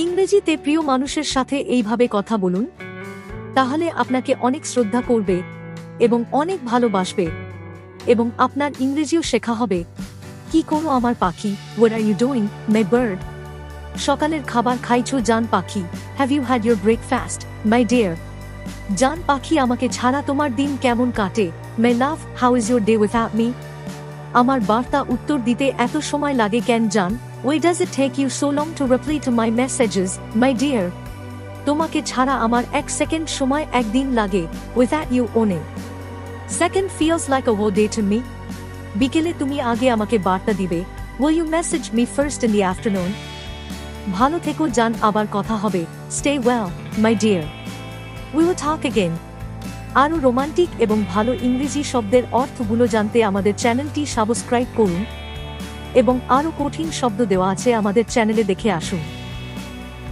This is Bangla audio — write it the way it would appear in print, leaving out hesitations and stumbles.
ইংরেজিতে প্রিয় মানুষের সাথে এইভাবে কথা বলুন, তাহলে আপনাকে অনেক শ্রদ্ধা করবে এবং অনেক ভালোবাসবে এবং আপনার ইংরেজিও শেখা হবে। কি করো আমার পাখি? What are you doing my bird? সকালের খাবার খাইছো জান পাখি? Have you had your breakfast my dear? জান পাখি, আমাকে ছাড়া তোমার দিন কেমন কাটে? My love, how is your day without me? আমার বার্তা উত্তর দিতে এত সময় লাগে কেন জান? Why does it take you so long to reply to my messages, my dear? তোমাকে ছাড়া আমার 1 সেকেন্ড সময় একদিন লাগে। Without you only second feels like a whole day to me. বিকেলে তুমি আগে আমাকে বার্তা দিবে। Will you message me first in the afternoon? ভালো থেকো জান, আবার কথা হবে। Stay well, my dear. We will talk again. আরও রোমান্টিক এবং ভালো ইংরেজি শব্দের অর্থগুলো জানতে আমাদের চ্যানেলটি সাবস্ক্রাইব করুন এবং আরও কঠিন শব্দ দেওয়া আছে আমাদের চ্যানেলে, দেখে আসুন।